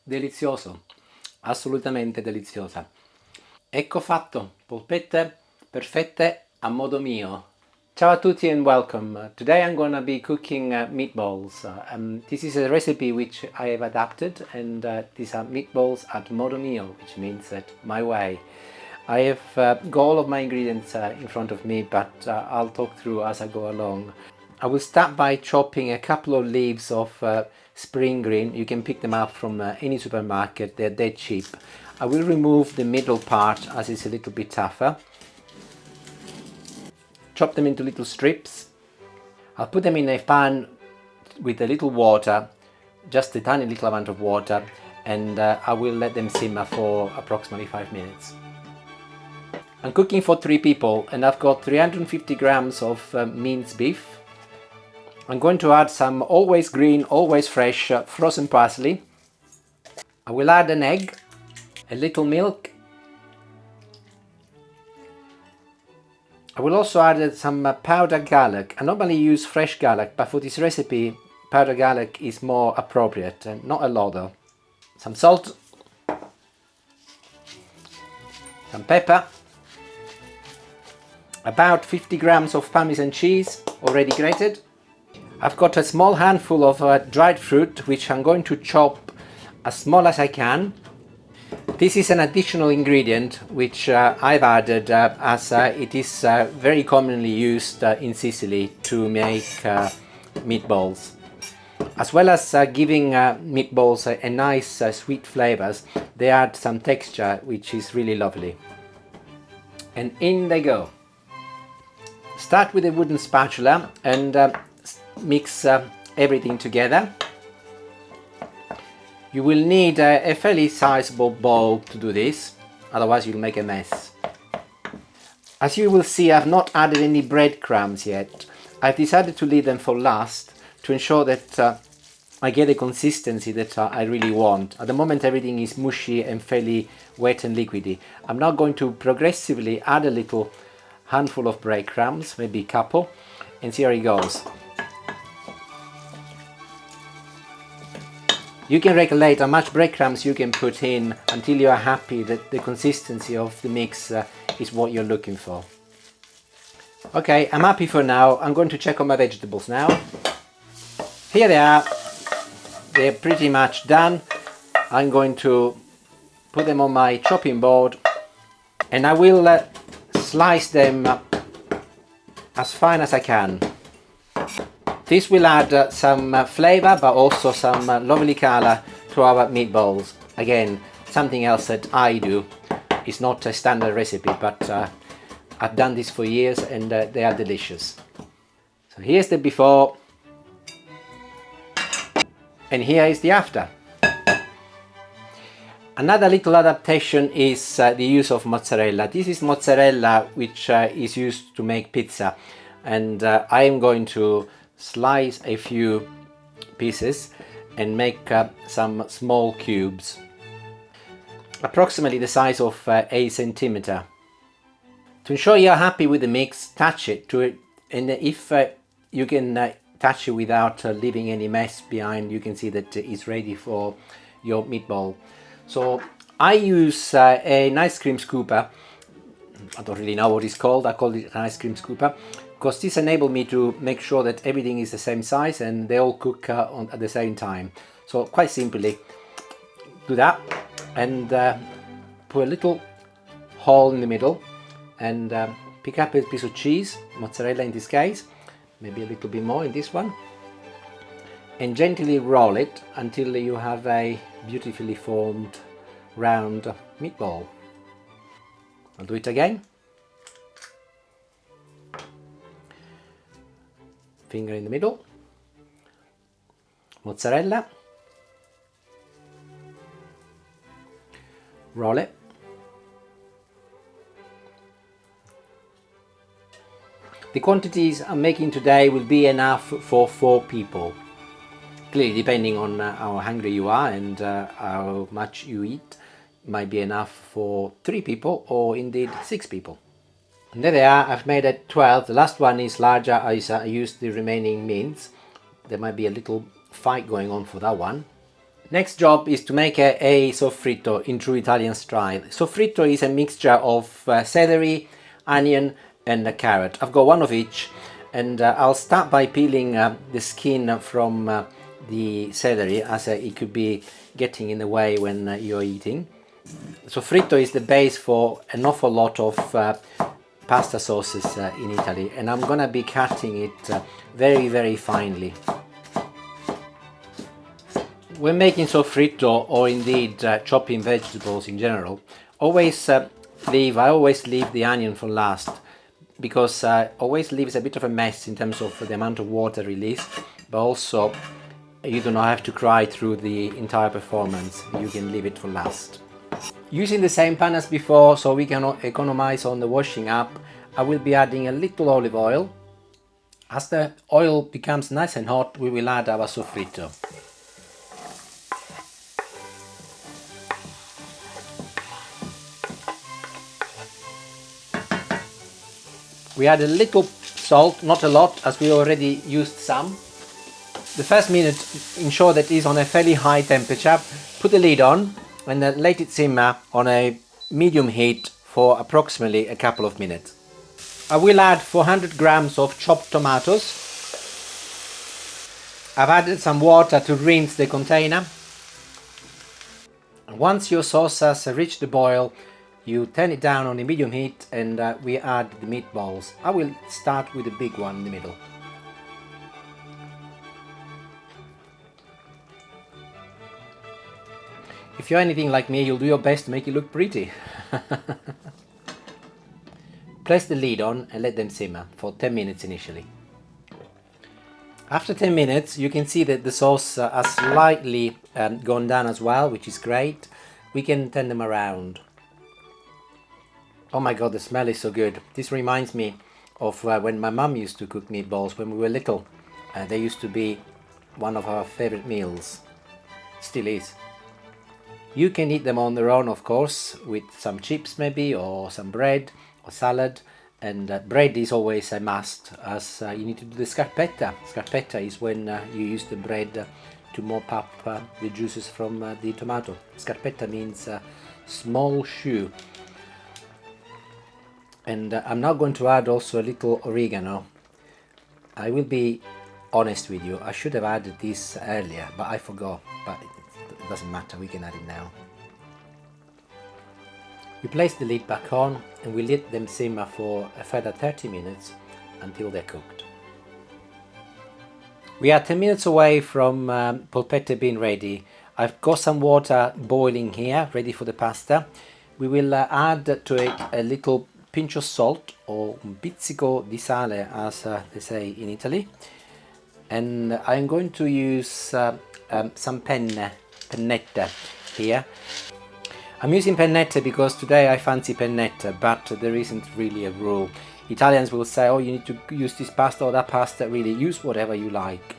delizioso, assolutamente deliziosa. Ecco fatto, polpette perfette a modo mio. Ciao a tutti and welcome. Today I'm going to be cooking meatballs. This is a recipe which I have adapted, and these are meatballs at modo mio, which means that my way. I have got all of my ingredients in front of me, but I'll talk through as I go along. I will start by chopping a couple of leaves of spring green. You can pick them up from any supermarket, they're dead cheap. I will remove the middle part as it's a little bit tougher. Chop them into little strips. I'll put them in a pan with a little water, just a tiny little amount of water, and I will let them simmer for approximately 5 minutes. I'm cooking for 3 people and I've got 350 grams of minced beef. I'm going to add some always green, always fresh frozen parsley. I will add an egg, a little milk. I will also add some powdered garlic. I normally use fresh garlic, but for this recipe powdered garlic is more appropriate, and not a lot though. Some salt, some pepper, about 50 grams of parmesan cheese already grated. I've got a small handful of dried fruit which I'm going to chop as small as I can. This is an additional ingredient which I've added as it is very commonly used in Sicily to make meatballs. As well as giving meatballs a nice sweet flavors, they add some texture which is really lovely. And in they go. Start with a wooden spatula and mix everything together. You will need a fairly sizable bowl to do this, otherwise you'll make a mess. As you will see, I've not added any breadcrumbs yet. I've decided to leave them for last to ensure that I get the consistency that I really want. At the moment everything is mushy and fairly wet and liquidy. I'm now going to progressively add a little handful of breadcrumbs, maybe a couple, and see how it goes. You can regulate how much breadcrumbs you can put in until you are happy that the consistency of the mix is what you're looking for. Okay, I'm happy for now. I'm going to check on my vegetables now. Here they are. They're pretty much done. I'm going to put them on my chopping board and I will slice them as fine as I can. This will add some flavor, but also some lovely color to our meatballs. Again, something else that I do. It's not a standard recipe, but I've done this for years and they are delicious. So here's the before and here is the after. Another little adaptation is the use of mozzarella. This is mozzarella which is used to make pizza, and I am going to slice a few pieces and make some small cubes, approximately the size of a centimeter. To ensure you're happy with the mix, touch it to it, and if you can touch it without leaving any mess behind, you can see that it's ready for your meatball. So I use an ice cream scooper. I don't really know what it's called. I call it an ice cream scooper because this enables me to make sure that everything is the same size and they all cook at the same time. So quite simply do that and put a little hole in the middle and pick up a piece of cheese, mozzarella in this case, maybe a little bit more in this one, and gently roll it until you have a beautifully formed round meatball. I'll do it again. Finger in the middle, mozzarella, roll it, the quantities I'm making today will be enough for 4 people. Clearly, depending on how hungry you are and how much you eat, might be enough for 3 people or indeed 6 people. And there they are. I've made it 12. The last one is larger. I used the remaining mince. There might be a little fight going on for that one. Next job is to make a soffritto in true Italian style. Soffritto is a mixture of celery, onion and a carrot. I've got one of each, and I'll start by peeling the skin from the celery, as it could be getting in the way when you're eating. Soffritto is the base for an awful lot of pasta sauces in Italy, and I'm gonna be cutting it very finely. When making soffritto, or indeed chopping vegetables in general, I always leave the onion for last, because always leaves a bit of a mess in terms of the amount of water released, but also you do not have to cry through the entire performance. You can leave it for last. Using the same pan as before, so we can economize on the washing up, I will be adding a little olive oil. As the oil becomes nice and hot, we will add our soffritto. We add a little salt, not a lot, as we already used some. The first minute, ensure that it is on a fairly high temperature. Put the lid on and then let it simmer on a medium heat for approximately a couple of minutes. I will add 400 grams of chopped tomatoes. I've added some water to rinse the container. Once your sauce has reached the boil, you turn it down on a medium heat, and we add the meatballs. I will start with the big one in the middle. If you're anything like me, you'll do your best to make it look pretty. Press the lid on and let them simmer for 10 minutes initially. After 10 minutes, you can see that the sauce has slightly gone down as well, which is great. We can turn them around. Oh my god, the smell is so good. This reminds me of when my mum used to cook meatballs when we were little. They used to be one of our favorite meals. Still is. You can eat them on their own, of course, with some chips maybe, or some bread or salad. And bread is always a must, as you need to do the scarpetta. Scarpetta is when you use the bread to mop up the juices from the tomato. Scarpetta means small shoe. And I'm now going to add also a little oregano. I will be honest with you, I should have added this earlier, but I forgot. But it doesn't matter, we can add it now. We place the lid back on and we let them simmer for a further 30 minutes until they're cooked. We are 10 minutes away from polpette being ready. I've got some water boiling here, ready for the pasta. We will add to it a little pinch of salt, or un pizzico di sale, as they say in Italy. And I'm going to use some pennette here. I'm using pennette because today I fancy pennette, but there isn't really a rule. Italians will say, oh, you need to use this pasta or that pasta. Really, use whatever you like.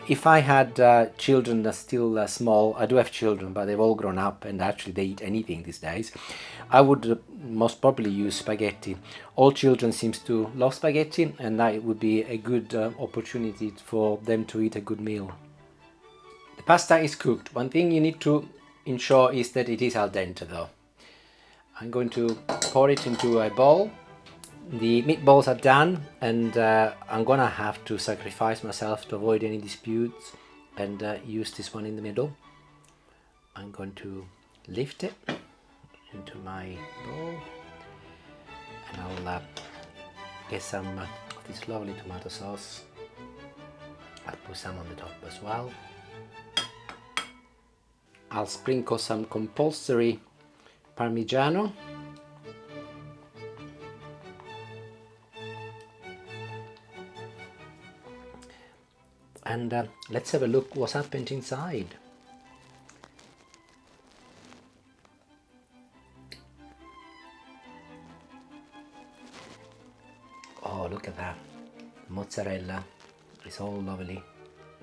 If I had children that are still small, I do have children, but they've all grown up and actually they eat anything these days, I would most probably use spaghetti. All children seem to love spaghetti, and that would be a good opportunity for them to eat a good meal. The pasta is cooked. One thing you need to ensure is that it is al dente though. I'm going to pour it into a bowl. The meatballs are done, and I'm gonna have to sacrifice myself to avoid any disputes and use this one in the middle. I'm going to lift it into my bowl, and I'll get some of this lovely tomato sauce. I'll put some on the top as well. I'll sprinkle some compulsory parmigiano. And let's have a look what's happened inside. Oh, look at that. The mozzarella is all lovely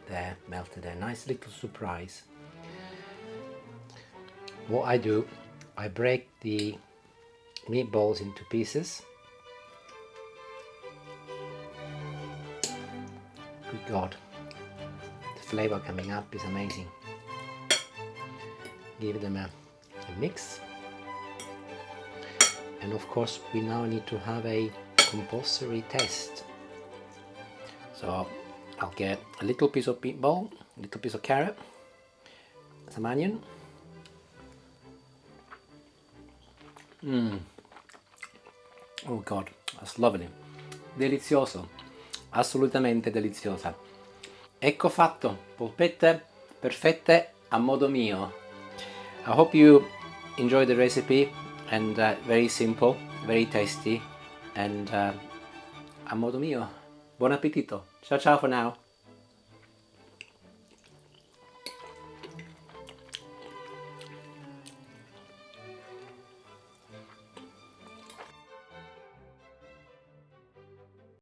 there, melted there. Nice little surprise. What I do, I break the meatballs into pieces. Good God. Flavor coming up is amazing. give them a mix. And of course we now need to have a compulsory test. So I'll get a little piece of meatball, a little piece of carrot, some onion. Oh god, that's lovely. Delizioso, assolutamente deliziosa. Ecco fatto, polpette perfette a modo mio. I hope you enjoy the recipe, and very simple, very tasty, and a modo mio. Buon appetito. Ciao ciao for now.